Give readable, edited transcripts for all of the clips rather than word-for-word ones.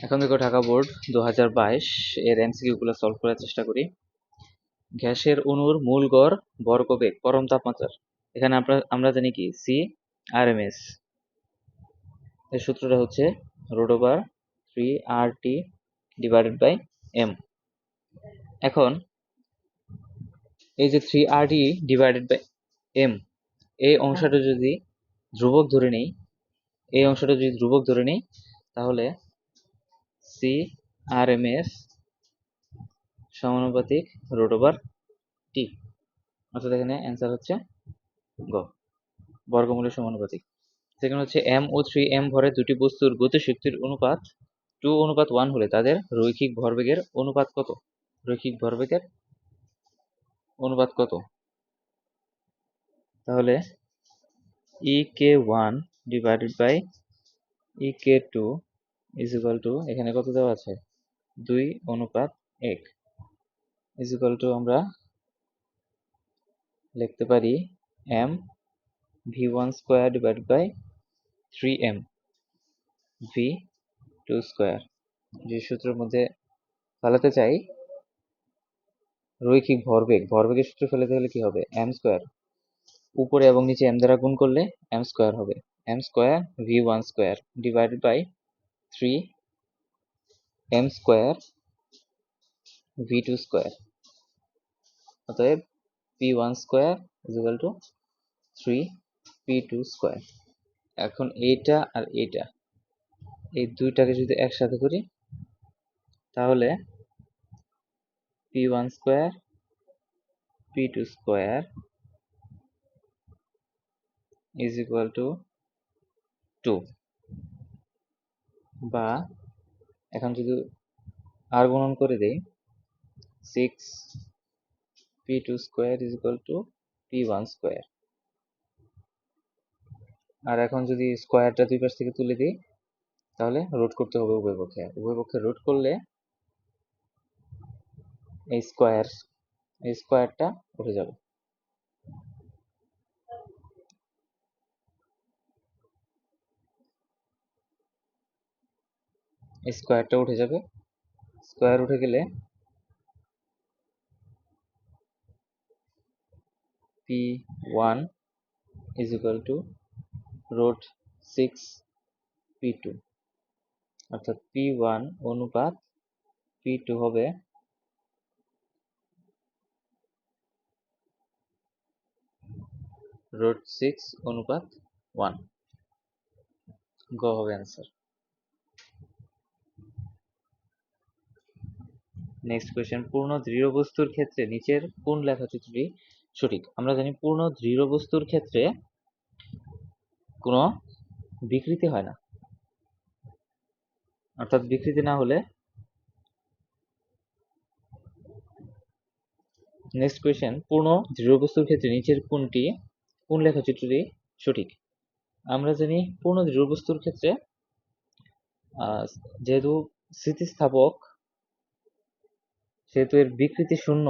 এখন দেখো ঢাকা বোর্ড 2022 এর এমসিকিউ গুলো সলভ করার চেষ্টা করি। গ্যাসের অণুর মূল গড় বর্গবেগ পরম তাপমাত্রার, এখানে আমরা জানি কি সি আর এম এস, এর সূত্রটা হচ্ছে √3 RT ডিভাইডেড বাই এম। এখন এই যে 3 RT ডিভাইডেড বাই এম, এই অংশটা যদি ধ্রুবক ধরে নেই, তাহলে সি আর এম এস সমানুপাতিক √T, অর্থাৎ এখানে অ্যান্সার হচ্ছে গ, বর্গমূলের সমানুপাতিক। সেখানে হচ্ছে m ও 3m ভরের দুটি বস্তুর গতিশক্তির অনুপাত 2:1 হলে তাদের রৈখিক ভরবেগের অনুপাত কত? তাহলে ek1 divided by ek2 is equal to, এখানে কত দেওয়া আছে 2:1, ইজ ইকুয়াল টু আমরা লিখতে পারি m v1 square divided by 3m v2 square. যে সূত্রের মধ্যে ফেলাতে চাই রৈখিক ভরবেগের সূত্র ফেলাতে হলে কি হবে, m স্কয়ার, উপরে এবং নিচে m দ্বারা গুণ করলে m স্কয়ার হবে, m square v1 square divided by 3m square v2 square. অতএব p1 square is equal to 3p2 square. এখন এইটা আর এইটা, এই দুইটাকে যদি একসাথে করি তাহলে p1 square p2 square is equal to 2, বা এখন যদি আর গুণন করে দেই 6p2 square is equal to p1 square. আর এখন যদি স্কয়ারটা দুই পাশ থেকে তুলে দিই তাহলে রুট করতে হবে উভয় পক্ষে রুট করলে এই স্কয়ারটা উঠে যাবে। স্কয়ার উঠে গেলে p1 is equal two √6p2, অর্থাৎ p1 অনুপাত p2 হবে √6/1, গ হবে অ্যান্সার। নেক্সট কোয়েশ্চেন, পূর্ণ দৃঢ় বস্তুর ক্ষেত্রে নিচের কোন লেখচিত্রটি সঠিক? আমরা জানি পূর্ণ দৃঢ় বস্তুর ক্ষেত্রে কোনো বিকৃতি হয় না, অর্থাৎ বিকৃতি না হলে। নেক্সট কোয়েশ্চেন, পূর্ণ দৃঢ় বস্তুর ক্ষেত্রে নিচের কোন লেখচিত্রটি সঠিক? আমরা জানি পূর্ণ দৃঢ় বস্তুর ক্ষেত্রে যেহেতু স্থিতিস্থাপক সেহেতু এর বিকৃতি শূন্য।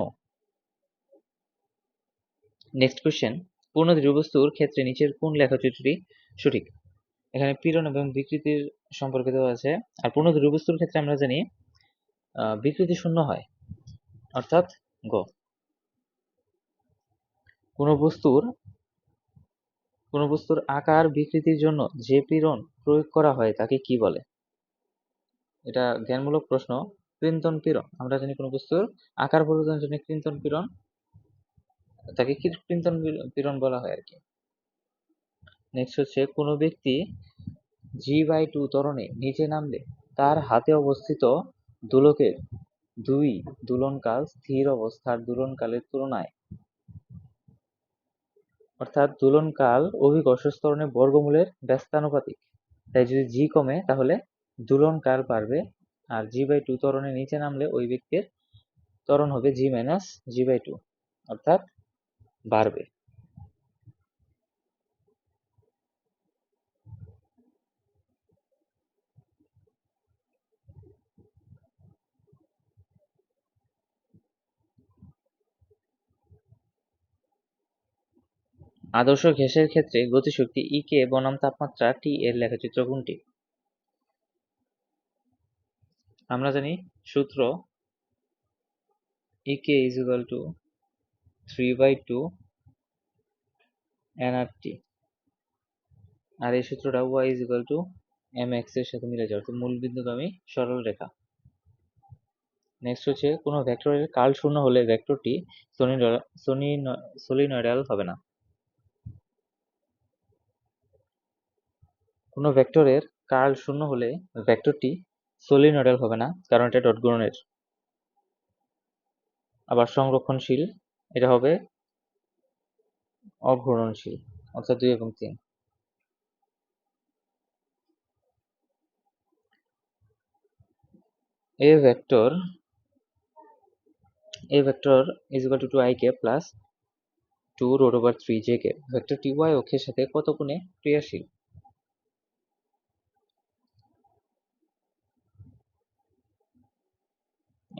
নেক্সট কোয়েশ্চেন, পূর্ণ দৃঢ় বস্তুর ক্ষেত্রে নিচের কোন লেখচিত্রটি সঠিক? এখানে পীড়ন এবং বিকৃতির সম্পর্কে দেওয়া আছে। আর পূর্ণ দৃঢ় বস্তুর ক্ষেত্রে আমরা জানি বিকৃতি শূন্য হয়, অর্থাৎ গ। কোন বস্তুর আকার বিকৃতির জন্য যে পীড়ন প্রয়োগ করা হয় তাকে কি বলে? এটা জ্ঞানমূলক প্রশ্ন। ক্রিন্তন পীড়ন, আমরা জানি কোন বস্তুর আকার পরিবর্তনের জন্য ক্রিন্তন পীড়ন, তাকে ক্রিন্তন পীড়ন বলা হয় আর কি। নেক্সট হচ্ছে, কোন ব্যক্তি g/2 ত্বরণে নিচে নামলে তার হাতে অবস্থিত দোলকের 2 দোলনকাল স্থির অবস্থার দোলনকালের তুলনায়, অর্থাৎ দোলনকাল অভিকর্ষ ত্বরণের বর্গমূলের ব্যস্তানুপাতিক। তাই যদি জি কমে তাহলে দোলনকাল বাড়বে, আর g/2 ত্বরণে নিচে নামলে ওই ব্যক্তির ত্বরণ হবে g-g/2, অর্থাৎ বাড়বে। আদর্শ গ্যাসের ক্ষেত্রে গতিশক্তি E কে বনাম তাপমাত্রা T এর লেখচিত্র কোনটি? আমরা জানি সূত্র ek is equal to 3/2 nRT, আর এই সূত্রটা y is equal to mx এর সাথে মিলে যাওয়ার, তো মূল বিন্দুগামী সরল রেখা। নেক্সট হচ্ছে কোনো ভেক্টরের কার্ল শূন্য হলে ভেক্টরটি সলিনয়েডাল হবে না। কোনো ভেক্টরের কার্ল শূন্য হলে ভেক্টরটি সলিনয়েডাল হবে না, কারণ এটা ডট গুণনের। আবার সংরক্ষণশীল, এটা হবে অঘূর্ণনশীল, অর্থাৎ 2 এবং 3। A vector is equal to 2ik plus 2 root over 3jk। ভেক্টরটি y অক্ষের সাথে কত কোণে ক্রিয়াশীল?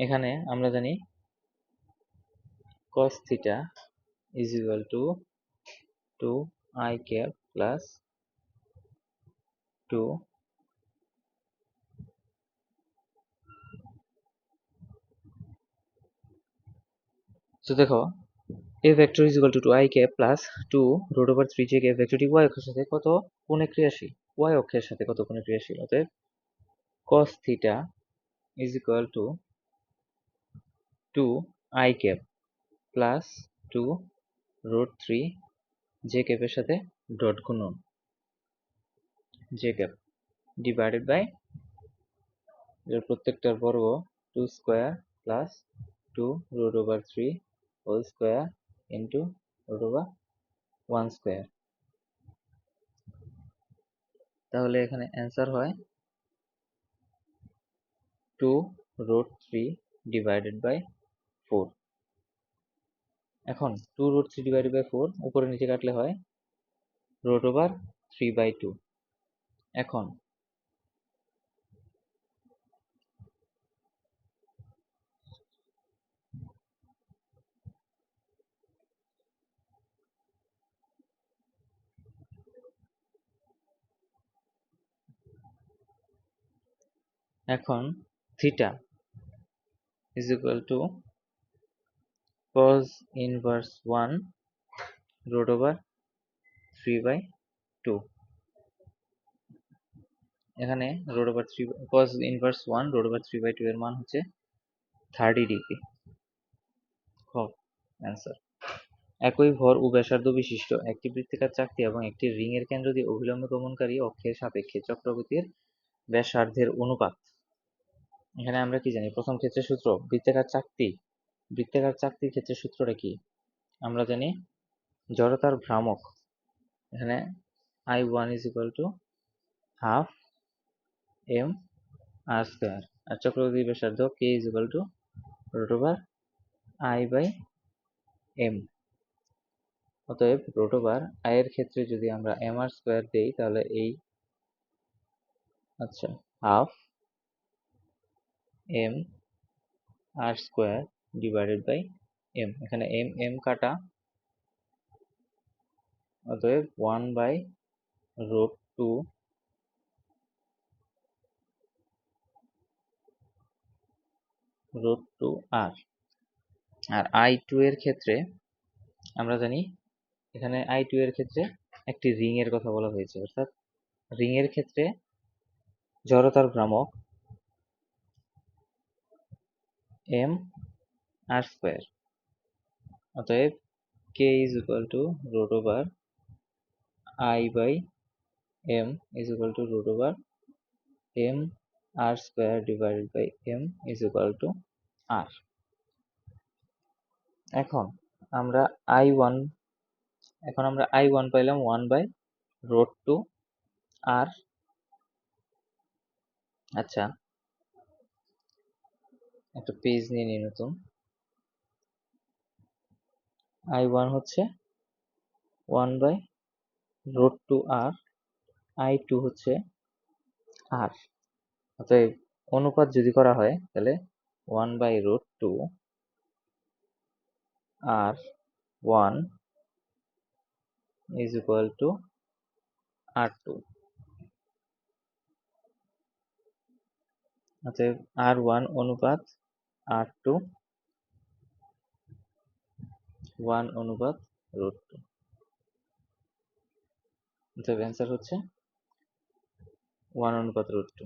এখানে আমরা জানি cos theta is equal to 2ik plus 2 তো দেখো a vector is equal to 2ik plus 2 root over 3jk, ভেক্টরটি y অক্ষের সাথে কত কোণে ক্রিয়াশীল? y অক্ষের সাথে কত কোণে ক্রিয়াশীল? অতএব cos theta is equal to 2ik plus 2 root 3 j cap এর সাথে ডট গুণন j cap ডিভাইডেড বাই এর প্রত্যেকটার বর্গ 2 square plus 2 root over 3 whole square into root over 1 square. তাহলে এখানে অ্যান্সার হয় 2 root 3 ডিভাইডেড বাই 4। এখন 2 root 3 ডিভাইডেড বাই 4 উপরে নিচে কাটলে হয় root over 3/2। এখন theta is equal to cos inverse 1 root over 3/2। এখানে root over 3 cos inverse 1 root over 3/2 এর মান হচ্ছে 30 ডিগ্রি। অ্যান্সার। একই ভর ও ব্যাসার্ধ বিশিষ্ট একটি বৃত্তাকার চাকতি এবং একটি রিং এর কেন্দ্র দিয়ে অভিলম্বে গমনকারী অক্ষের সাপেক্ষে চক্রবর্তীর ব্যাসার্ধের অনুপাত। এখানে আমরা কি জানি? প্রথম ক্ষেত্রে সূত্র বৃত্তাকার চাকতির ক্ষেত্রে সূত্রটা কি? আমরা জানি জড়তার ভ্রামক, এখানে I1 is equal to half m r square, আর চক্রবর্তীর ব্যাসার্ধ k is equal to root over I by m। অতএব root over i এর ক্ষেত্রে যদি আমরা mr স্কয়ার দেই তাহলে এই আচ্ছা half m r square divided by m, এখানে m কাটা, অতএব 1 by root 2 r। R I2 এর ক্ষেত্রে আমরা জানি এখানে I2 এর ক্ষেত্রে একটি রিং এর কথা বলা হয়েছে, অর্থাৎ রিং এর ক্ষেত্রে জড়তার ভ্রামক m r স্কয়ার। অতএব k is equal to root over I by m is equal to root over m r square divided by m is equal to r। এখন আমরা I1 পাইলাম 1 by root 2 r। আচ্ছা একটা page নিয়ে নিই নতুন। I1 হচ্ছে 1 by root 2 r, I2 হচ্ছে r। অতএব অনুপাত যদি করা হয় তাহলে 1 by root 2 r1 is equal to r2। অতএব R1 অনুপাত R2 1 অনুপাত √2। অতএব অ্যান্সার হচ্ছে 1 অনুপাত √2।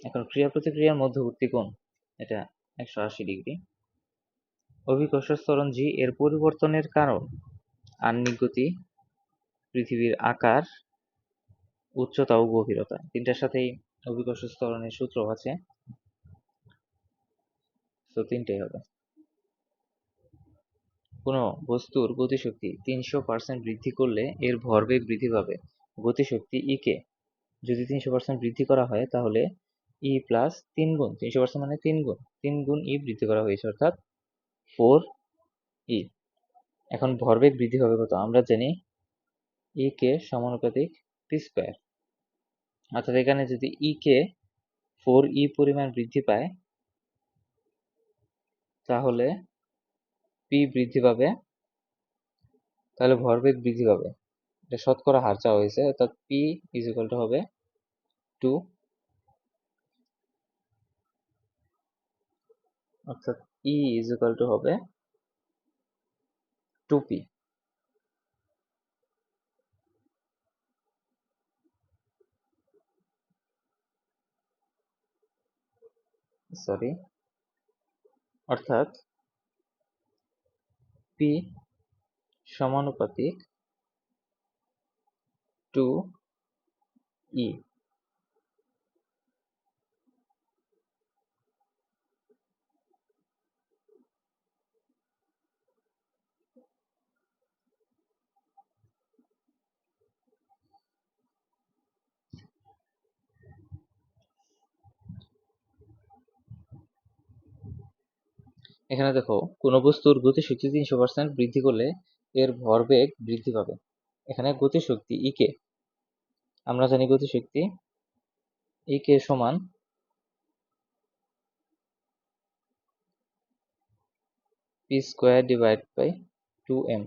এখন ক্রিয়া প্রতিক্রিয়ার মধ্যবর্তী কোণ এটা 180 ডিগ্রি। অভিকর্ষজ ত্বরণ জি এর পরিবর্তনের কারণ আহ্নিক গতি, পৃথিবীর আকার, উচ্চতা ও গভীরতা। তিনটার সাথেই অভিকর্ষজ ত্বরণের সূত্র আছে, তো তিনটেই হবে। কোনো বস্তুর গতিশক্তি 300% বৃদ্ধি করলে এর ভরবেগ বৃদ্ধি পাবে। গতিশক্তি ই কে যদি 300% বৃদ্ধি করা হয় তাহলে ই প্লাস 3 গুণ, 300% মানে 3 গুণ ই বৃদ্ধি করা হয়েছে, অর্থাৎ 4 ই। এখন ভরবেগ বৃদ্ধি হবে কত? আমরা জানি ই কে সমানুপাতিক পি স্কয়ার, অর্থাৎ এখানে যদি ই কে 4 ই পরিমাণ বৃদ্ধি পায় তাহলে পি বৃদ্ধি পাবে, তাহলে ভরবেগ বৃদ্ধি পাবে। এটা শতকরা হার চাওয়া হয়েছে, অর্থাৎ পি ইজ ইকুয়াল টু হবে 2, অর্থাৎ ই ইজ ইকুয়াল টু হবে 2p। সরি, অর্থাৎ পি সমানুপাতিক 2e। এখানে দেখো, কোনো বস্তুর গতিশক্তি 300% বৃদ্ধি করলে এর ভরবেগ বৃদ্ধি পাবে। এখানে গতিশক্তি ই কে, আমরা জানি গতিশক্তি ই কে সমান p square divide by 2m।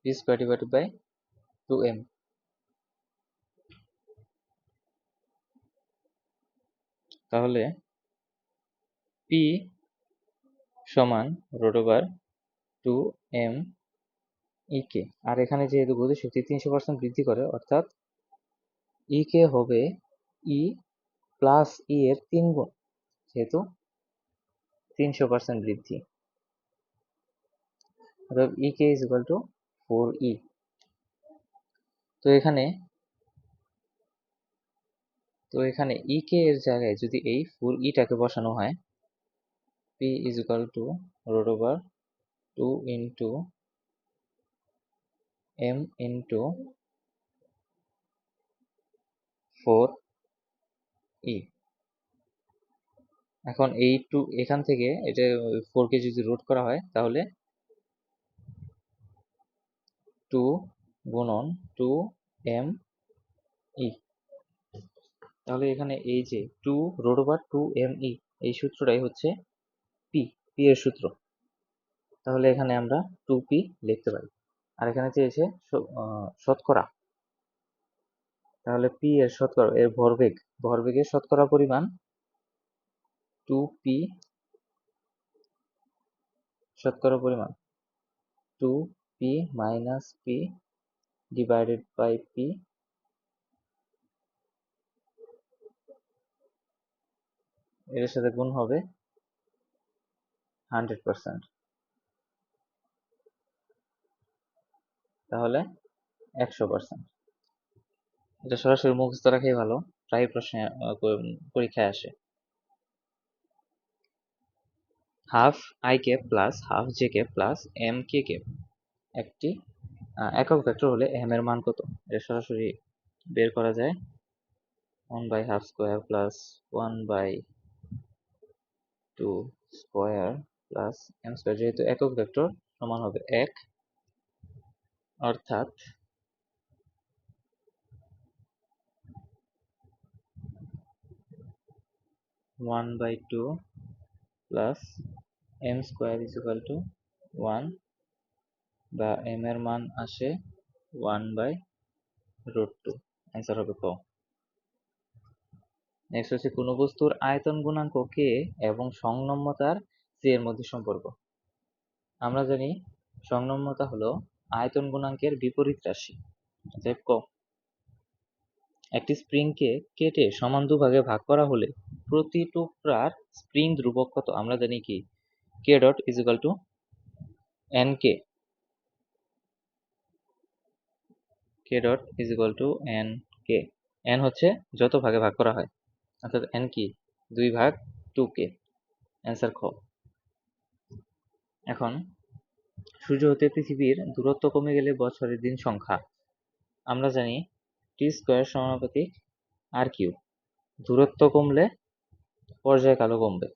P square divided by 2m। তাহলে পি সমান √2m ই কে। আর এখানে যেহেতু গতিশক্তি 300% বৃদ্ধি করে, অর্থাৎ ই কে হবে ই প্লাস ই এর 3 গুণ, যেহেতু 300% বৃদ্ধি, অর্থাৎ ই K is equal two 4e। তো এখানে ই কে এর জায়গায় যদি এই 4e টাকে বসানো হয়, P is equal to √2 into m into 4e। এখন এই টু এখান থেকে এটা 4 কে যদি রুট করা হয় তাহলে 2 গুণন 2m ই। তাহলে এখানে এই যে 2√2m ই, এই সূত্রটাই হচ্ছে পি, পি এর সূত্র। তাহলে এখানে আমরা 2p লিখতে পারি। আর এখানে চেয়েছে শতকরা, তাহলে পি এর শতকরা, এর ভরবেগের শতকরা পরিমাণ 2p, শতকরা পরিমাণ 2p minus p divided by p, এর সাথে গুণ হবে 100%, তাহলে 100%। এটা সরাসরি মুখস্থ রাখাই ভালো, প্রায় প্রশ্নে পরীক্ষায় আসে। Half i cap plus half j cap plus m k cap একটি একক ভেক্টর হলে এম এর মান কত? এটা সরাসরি বের করা যায়। 1/2 square plus 1/2 square plus m square, যেহেতু একক ভেক্টর সমান হবে 1, অর্থাৎ 1/2 plus m square is equal to 1 বা m এর মান আসে 1/√2, অ্যান্সার হবে ক। নেক্সট হচ্ছে কোন বস্তুর আয়তন গুণাঙ্ক k এবং সংনম্যতার c এর মধ্যে সম্পর্ক। আমরা জানি সংনম্যতা হলো আয়তন গুণাঙ্কের বিপরীত রাশি, অতএব ক। একটি স্প্রিংকে কেটে সমান দুভাগে ভাগ করা হলে প্রতি টুকরার স্প্রিং ধ্রুবক কত? আমরা জানি কি k dot is equal two nk, k dot is equal two nk। n হচ্ছে যত ভাগে ভাগ করা হয়, অর্থাৎ n কি 2/2k, অ্যান্সার খ। এখন সূর্য হতে পৃথিবীর দূরত্ব কমে গেলে বছরের দিন সংখ্যা আমরা জানি টি স্কোয়ার সমানুপাতিক আর কিউব। দূরত্ব কমলে পর্যায়কালও কমবে,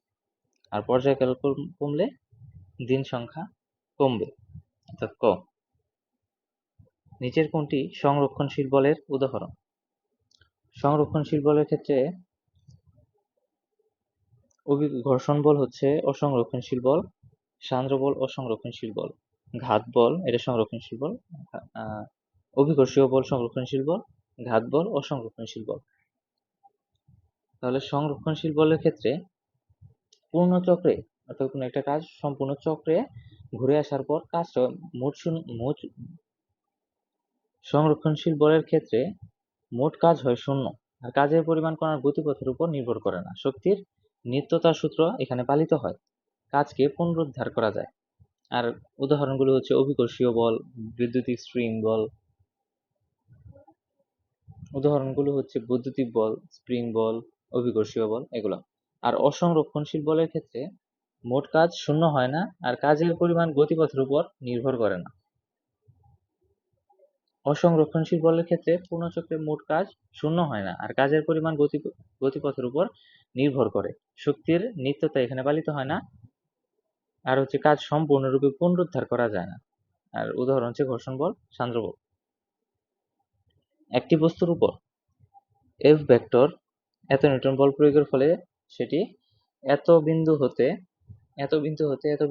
আর পর্যায়কাল কমলে দিন সংখ্যা কমবে, অর্থাৎ ক। নিচের কোনটি সংরক্ষণশীল বলের উদাহরণ? সংরক্ষণশীল বলের ক্ষেত্রে ঘর্ষণ বল হচ্ছে অসংরক্ষণশীল বল, সান্দ্র বল অসংরক্ষণশীল বল, ঘাত বল এটা সংরক্ষণশীল বল, অভিকর্ষীয় বল সংরক্ষণশীল বল, ঘাত বল অসংরক্ষণশীল বল। তাহলে সংরক্ষণশীল বলের ক্ষেত্রে পূর্ণ চক্রে, অর্থাৎ কোনো একটা কাজ সম্পূর্ণ চক্রে ঘুরে আসার পর কাজটা মোট সংরক্ষণশীল বলের ক্ষেত্রে মোট কাজ হয় শূন্য, আর কাজের পরিমাণ কণার গতিপথের উপর নির্ভর করে না। শক্তির নিত্যতার সূত্র এখানে পালিত হয়, কাজকে পুনরুদ্ধার করা যায়। আর উদাহরণগুলো হচ্ছে অভিকর্ষীয় বল, বৈদ্যুতিক স্প্রিং বল, উদাহরণগুলো হচ্ছে বৈদ্যুতিক বল, স্প্রিং বল, অভিকর্ষীয় বল এগুলো। আর অসংরক্ষণশীল বলের ক্ষেত্রে মোট কাজ শূন্য হয় না, আর কাজের পরিমাণ গতিপথের উপর নির্ভর করে না। অসংরক্ষণশীল বলের ক্ষেত্রে পূর্ণচক্রে মোট কাজ শূন্য হয় না, আর কাজের পরিমাণ গতিপথের উপর নির্ভর করে। শক্তির নিত্যতা এখানে পালিত হয় না, আর হচ্ছে কাজ সম্পূর্ণরূপে পুনরুদ্ধার করা যায় না। আর উদাহরণ হচ্ছে ঘর্ষণ বল, সান্দ্র বল। একটি বস্তুর উপর এফ ভেক্টর এত নিউটন বল প্রয়োগের ফলে সেটি এত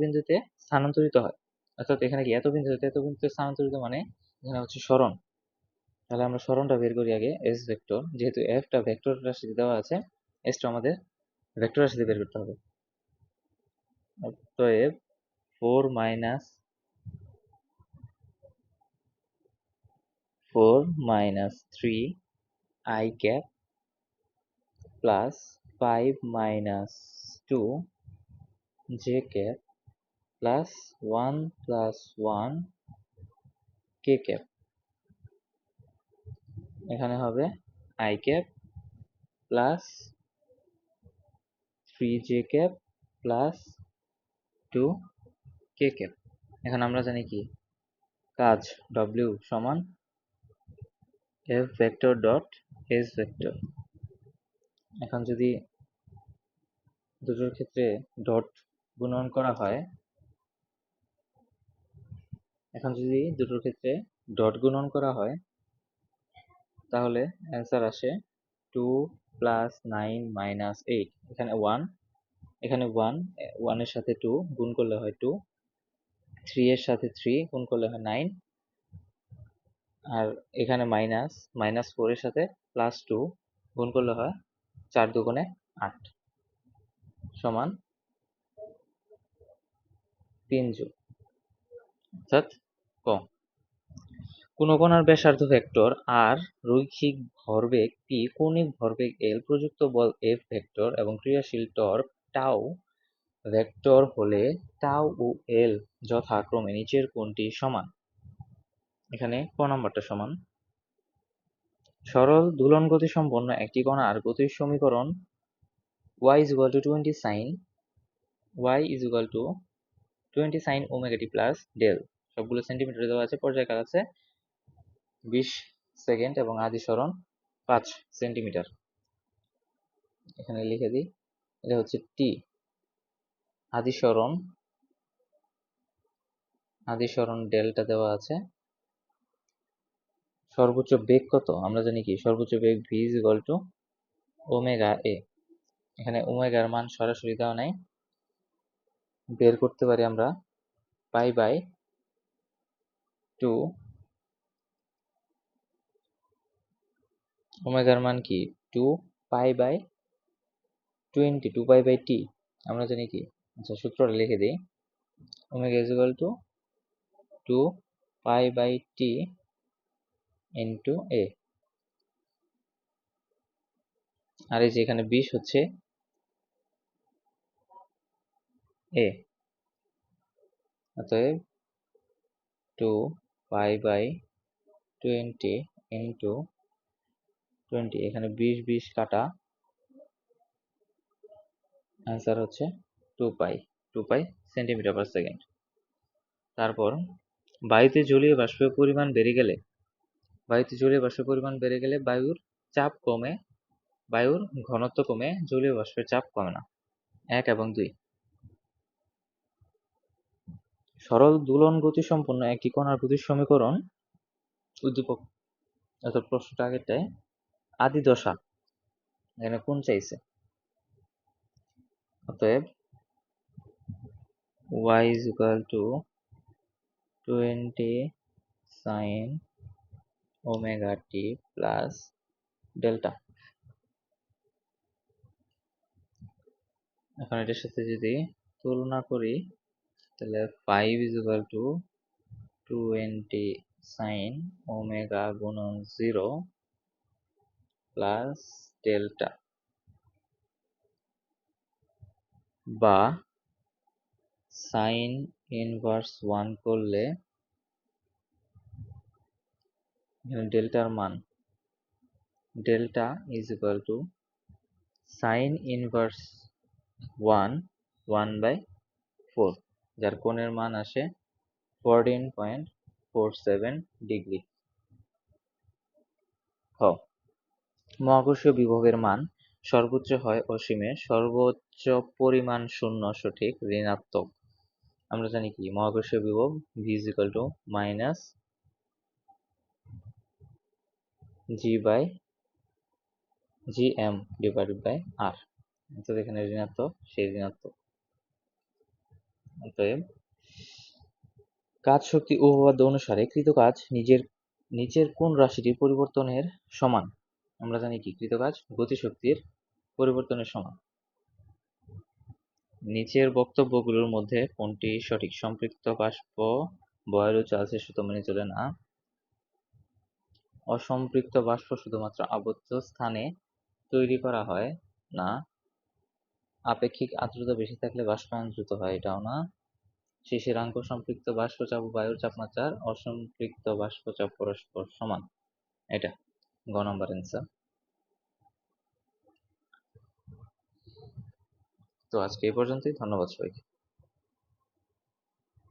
বিন্দুতে স্থানান্তরিত হয়। অর্থাৎ এখানে কি এত বিন্দু হতে এত বিন্দুতে স্থানান্তরিত মানে এখানে হচ্ছে সরণ। তাহলে আমরা সরণটা বের করি আগে, এস ভেক্টর, যেহেতু এফটা ভেক্টর রাশিতে দেওয়া আছে, এসটা আমাদের ভেক্টর রাশিতে বের করতে হবে। অতএব 4 - 3 i cap plus 5 - 2 j cap plus 1 + 1 k cap। এখানে হবে i cap plus 3j cap plus 2k cap। এখন আমরা জানি কি কাজ w সমান f vector dot s vector. এখন যদি দুটোর ক্ষেত্রে ডট গুণন করা হয়, তাহলে অ্যান্সার আসে 2 + 9 - 8। এখানে 1 এর সাথে 2 গুণ করলে হয় 2, 3 এর সাথে 3 গুণ করলে হয় 9, আর এখানে -4 এর সাথে +2 গুণ করলে হয় 4 × 2 = 8 সমান 3 জুল, অর্থাৎ ক। কোন কণার ব্যাসার্ধ ভেক্টর আর রৈখিক ভরবেগ p, কৌণিক ভরবেগ l, প্রযুক্ত বল F ভেক্টর এবং ক্রিয়াশীল টর্ক টাউ ভেক্টর হলে টাউ ও l যথাক্রমে নিচের কোনটি সমান? এখানে ক নাম্বারটা সমান। সরল দোলন গতি সম্পন্ন একটি কণার গতির সমীকরণ y = 20 sin omega t plus ডেল। সবগুলো সেন্টিমিটারে দেওয়া আছে, পর্যায়কাল আছে 20 সেকেন্ড এবং আদি সরণ 5 সেন্টিমিটার। এখানে লিখে দিই, এটা হচ্ছে টি আদি সরণ ডেল্টা দেওয়া আছে। সর্বোচ্চ বেগ কত? আমরা জানি কি সর্বোচ্চ বেগ v = ওমেগা a। এখানে ওমেগার মান সরাসরি দেওয়া নাই, বের করতে পারি আমরা পাই বাই টু ওমেগার মান কি 2 পাই বাই 20, 2 পাই বাই টি। আমরা জানি কি, আচ্ছা সূত্রটা লিখে দিই। Omega is equal to 2 pi by T into A. আর এই যে এখানে 20 হচ্ছে এ, অতএব 2 পাই বাই 20 ইন্টু 20, এখানে 20 কাটা, অ্যান্সার হচ্ছে 2 পাই, 2 পাই সেন্টিমিটার পার সেকেন্ড। তারপর বায়ুতে জলীয় বাষ্পের পরিমাণ বেড়ে গেলে বায়ুর চাপ কমে, বায়ুর ঘনত্ব কমে, জলীয় বাষ্পের চাপ কমে না। 1 এবং 2। সরল দোলন গতি সম্পন্ন একটি কণার গতির সমীকরণ উদ্দীপক, অর্থাৎ প্রশ্নটা আগেরটায় আদি দশা, এখানে কোন চাইছে। অতএব y is equal to 20 sin omega t plus delta। এখন এটার সাথে যদি তুলনা করি তাহলে 5 is equal to 20 sin omega গুণন 0 প্লাস ডেল্টা, বা সাইন ইনভার্স 1 করলে এখানে ডেল্টার মান delta is equal two sign inverse 1/4, যার কোণের মান আসে 14.47 ডিগ্রি। খ, মহাকর্ষীয় বিভবের মান সর্বোচ্চ হয় অসীমে, সর্বোচ্চ পরিমাণ শূন্য সঠিক ঋণাত্মক। আমরা জানি কি, মহাকর্ষীয় বিভব v is equal to minus gm divided by r, অর্থাৎ এখানে ঋণাত্মক, সেই ঋণাত্মক। অতএব কাজ শক্তি উপপাদ্য অনুসারে কৃত কাজ নিচের কোন রাশিটির পরিবর্তনের সমান। আমরা জানি কি, কৃত কাজ গতিশক্তির পরিবর্তনের সমান। নিচের বক্তব্যগুলোর মধ্যে কোনটি সঠিক। সম্পৃক্ত বাষ্প বয়ের চার্লসের সূত্র মেনে চলে না। অসম্পৃক্ত বাষ্প শুধুমাত্র আবদ্ধ স্থানে তৈরি করা হয় না। আপেক্ষিক আর্দ্রতা বেশি থাকলে বাষ্পায়ন দ্রুত হয়, এটাও না। শিশিরাঙ্ক সম্পৃক্ত বাষ্পচাপ ও বায়ুর চাপমাত্রার অসম্পৃক্ত বাষ্পচাপ পরস্পর সমান, এটা গ নম্বর অ্যান্সার। তো আজকে এই পর্যন্তই, ধন্যবাদ সবাইকে।